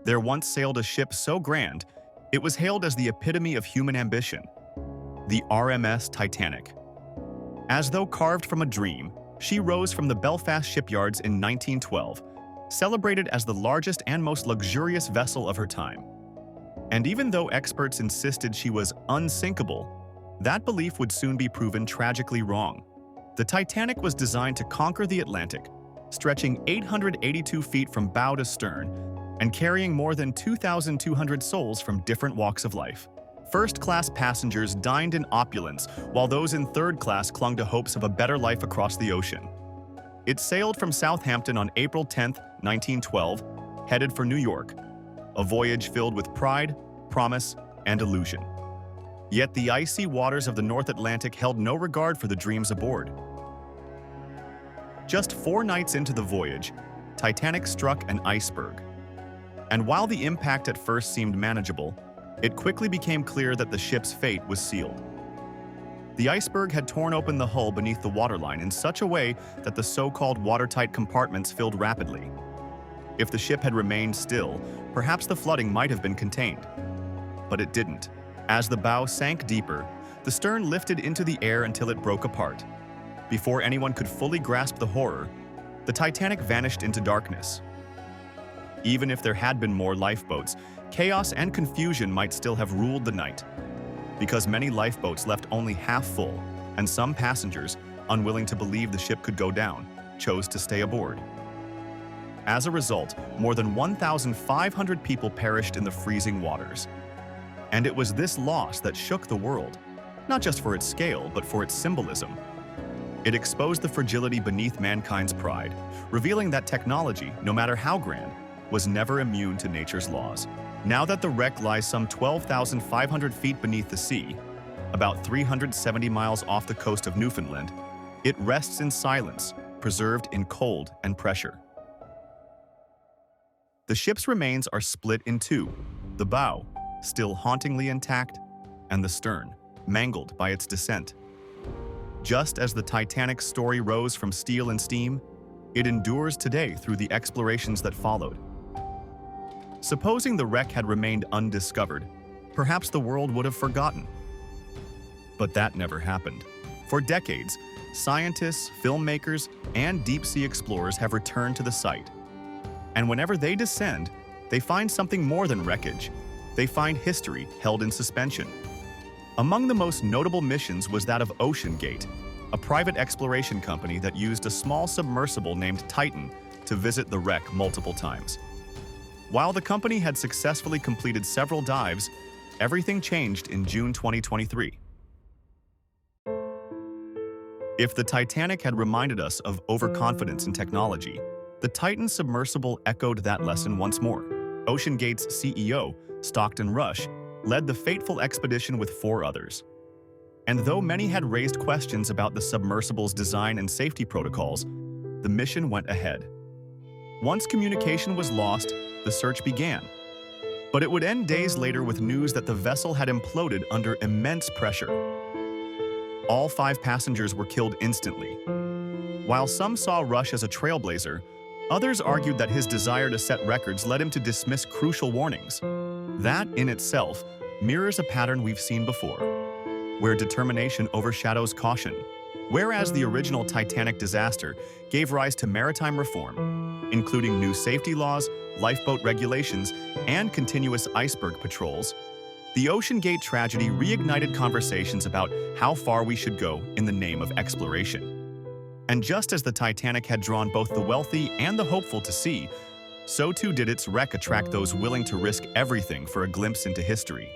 There once sailed a ship so grand, it was hailed as the epitome of human ambition, the RMS Titanic. As though carved from a dream, she rose from the Belfast shipyards in 1912, celebrated as the largest and most luxurious vessel of her time. And even though experts insisted she was unsinkable, that belief would soon be proven tragically wrong. The Titanic was designed to conquer the Atlantic, stretching 882 feet from bow to stern and carrying more than 2,200 souls from different walks of life. First-class passengers dined in opulence, while those in third class clung to hopes of a better life across the ocean. It sailed from Southampton on April 10, 1912, headed for New York, a voyage filled with pride, promise, and illusion. Yet the icy waters of the North Atlantic held no regard for the dreams aboard. Just 4 nights into the voyage, Titanic struck an iceberg. And while the impact at first seemed manageable, it quickly became clear that the ship's fate was sealed. The iceberg had torn open the hull beneath the waterline in such a way that the so-called watertight compartments filled rapidly. If the ship had remained still, perhaps the flooding might have been contained. But it didn't. As the bow sank deeper, the stern lifted into the air until it broke apart. Before anyone could fully grasp the horror, the Titanic vanished into darkness. Even if there had been more lifeboats, chaos and confusion might still have ruled the night, because many lifeboats left only half full, and some passengers, unwilling to believe the ship could go down, chose to stay aboard. As a result, more than 1,500 people perished in the freezing waters. And it was this loss that shook the world, not just for its scale, but for its symbolism. It exposed the fragility beneath mankind's pride, revealing that technology, no matter how grand, was never immune to nature's laws. Now that the wreck lies some 12,500 feet beneath the sea, about 370 miles off the coast of Newfoundland, it rests in silence, preserved in cold and pressure. The ship's remains are split in two, the bow, still hauntingly intact, and the stern, mangled by its descent. Just as the Titanic's story rose from steel and steam, it endures today through the explorations that followed. Supposing the wreck had remained undiscovered, perhaps the world would have forgotten. But that never happened. For decades, scientists, filmmakers, and deep-sea explorers have returned to the site. And whenever they descend, they find something more than wreckage. They find history held in suspension. Among the most notable missions was that of OceanGate, a private exploration company that used a small submersible named Titan to visit the wreck multiple times. While the company had successfully completed several dives, everything changed in June 2023. If the Titanic had reminded us of overconfidence in technology, the Titan submersible echoed that lesson once more. OceanGate's CEO, Stockton Rush, led the fateful expedition with 4 others. And though many had raised questions about the submersible's design and safety protocols, the mission went ahead. Once communication was lost, the search began. But it would end days later with news that the vessel had imploded under immense pressure. All 5 passengers were killed instantly. While some saw Rush as a trailblazer, others argued that his desire to set records led him to dismiss crucial warnings. That, in itself, mirrors a pattern we've seen before, where determination overshadows caution. Whereas the original Titanic disaster gave rise to maritime reform, including new safety laws, lifeboat regulations, and continuous iceberg patrols, the OceanGate tragedy reignited conversations about how far we should go in the name of exploration. And just as the Titanic had drawn both the wealthy and the hopeful to sea, so too did its wreck attract those willing to risk everything for a glimpse into history.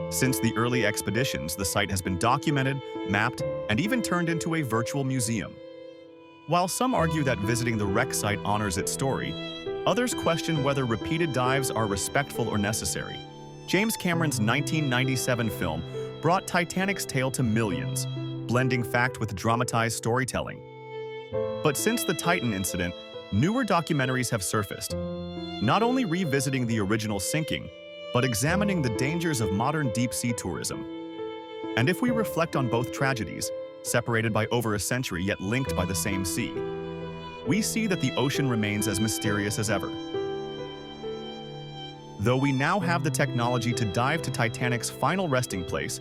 Since the early expeditions, the site has been documented, mapped, and even turned into a virtual museum. While some argue that visiting the wreck site honors its story, others question whether repeated dives are respectful or necessary. James Cameron's 1997 film brought Titanic's tale to millions, blending fact with dramatized storytelling. But since the Titan incident, newer documentaries have surfaced, not only revisiting the original sinking, but examining the dangers of modern deep-sea tourism. And if we reflect on both tragedies, separated by over a century yet linked by the same sea, we see that the ocean remains as mysterious as ever. Though we now have the technology to dive to Titanic's final resting place,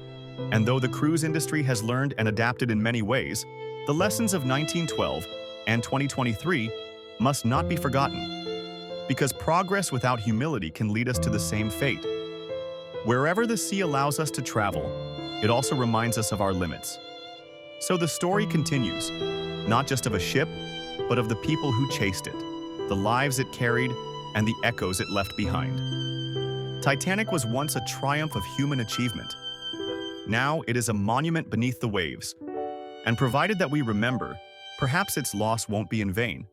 and though the cruise industry has learned and adapted in many ways, the lessons of 1912 and 2023 must not be forgotten, because progress without humility can lead us to the same fate. Wherever the sea allows us to travel, it also reminds us of our limits. So the story continues, not just of a ship, but of the people who chased it, the lives it carried, and the echoes it left behind. Titanic was once a triumph of human achievement. Now it is a monument beneath the waves, and provided that we remember, perhaps its loss won't be in vain.